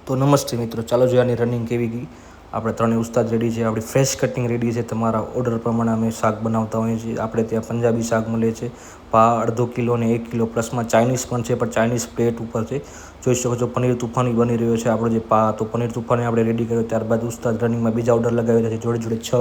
તો નમસ્તે મિત્રો, ચાલો જોઈએ આની રનિંગ કેવી ગઈ. આપણે ત્રણેય ઉસ્તાદ રેડી છે, આપણી ફ્રેશ કટિંગ રેડી છે. તમારા ઓર્ડર પ્રમાણે અમે શાક બનાવતા હોઈએ છીએ. આપણે ત્યાં પંજાબી શાક મળે છે, પા અડધો કિલો અને 1 કિલો, પ્લસમાં ચાઇનીઝ પણ છે, પણ ચાઇનીઝ પ્લેટ ઉપર છે. જોઈ શકો છો પનીર તુફાની બની રહ્યો છે આપણો જે પા. તો પનીર તુફાની આપણે રેડી કર્યો. ત્યારબાદ ઉસ્તાદ રનિંગમાં બીજા ઓર્ડર લગાવેલા છે. જોડે જોડે 6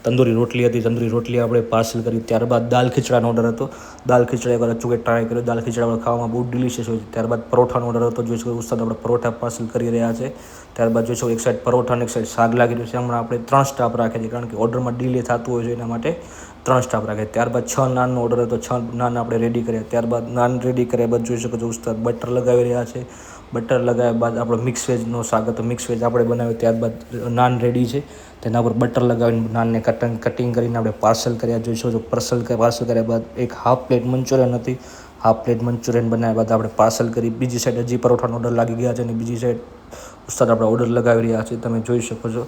તંદૂરી રોટલી હતી. તંદૂરી રોટલી આપણે પાર્સલ કરી. ત્યારબાદ દાલ ખીચડાનો ઓર્ડર હતો. દાલ ખીચડા એકવાર અચૂકે ટ્રાય કર્યો. દાલ ખીચડા આપણે ખાવામાં બહુ ડિલિશિયસ હોય છે. ત્યારબાદ પરોઠાનો ઓર્ડર હતો. જોઈ શકો ઉસ્તાદ આપણે પરોઠા પાર્સલ કરી રહ્યા છે. ત્યારબાદ જોઈ શકો એક સાઈડ પરોઠા અને એક સાઈડ શાક લાગી રહ્યું છે. હમણાં આપણે 3 સ્ટાફ રાખે છે, કારણ કે ઓર્ડરમાં ડીલે થતું હોય છે, એના માટે 3 સ્ટાફ રાખે. ત્યારબાદ 6 નાનનો ઓર્ડર હતો. 6 નાન આપણે રેડી કર્યા. ત્યારબાદ નાન રેડી કર્યા બાદ જોઈ શકો છો ઉસ્તાદ બટર લગાવી રહ્યા છે. બટર લગાવ્યા બાદ આપણો મિક્સ વેજનો શાક હતો. મિક્સ વેજ આપણે બનાવ્યો. ત્યારબાદ નાન રેડી છે, તેના પર બટર લગાવીને નાનને કટિંગ કરીને આપણે પાર્સલ કર્યા. જોઈ શકો છો પાર્સલ કર્યા બાદ એક હાફ પ્લેટ મંચુરિયન હતી. હાફ પ્લેટ મંચુરિયન બનાવ્યા બાદ આપણે પાર્સલ કરી. બીજી સાઈડ હજી પરોઠાનો ઓર્ડર લાગી ગયા છે અને બીજી સાઈડ ઉસ્તાદ આપણે ઓર્ડર લગાવી રહ્યા છે, તમે જોઈ શકો છો.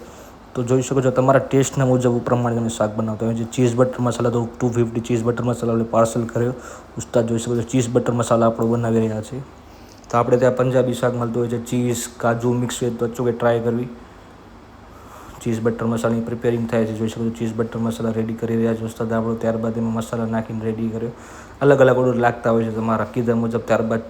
તો જોઈ શકો છો તમારા ટેસ્ટના મુજબ પ્રમાણે તમે શાક બનાવતા હોય. જે ચીઝ બટર મસાલા તો 250 ચીઝ બટર મસાલા આપણે પાર્સલ કર્યો. ઉસ્તાદ જોઈ શકો છો ચીઝ બટર મસાલા આપણો બનાવી રહ્યા છે. તો આપણે ત્યાં પંજાબી શાક મળતું હોય છે, ચીઝ કાજુ મિક્સ વેજ. તો અચૂકે ટ્રાય કરવી. ચીઝ બટર મસાલાની પ્રિપેરિંગ થાય છે. જોઈ શકો છો ચીઝ બટર મસાલા રેડી કરી રહ્યા છે ઉસ્તાદ આપણો. ત્યારબાદ એમાં મસાલા નાખીને રેડી કર્યો. અલગ અલગ ઓર્ડર લાગતા હોય છે તમારા કીધા મુજબ. ત્યારબાદ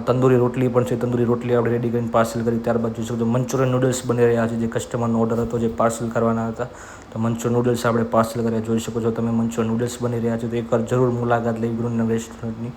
તંદૂરી રોટલી પણ છે. તંદૂરી રોટલી આપણે રેડી કરીને પાર્સલ કરી. ત્યારબાદ જોઈ શકો છો મંચુરિયન નૂડલ્સ બની રહ્યા છે, જે કસ્ટમરનો ઓર્ડર હતો, જે પાર્સલ કરવાના હતા. તો મંચુરિયન નૂડલ્સ આપણે પાર્સલ કર્યા. જોઈ શકો છો તમે મંચુરિયન નૂડલ્સ બની રહ્યા છે. તો એકવાર જરૂર મુલાકાત લેવી ગૃહના રેસ્ટોરન્ટની.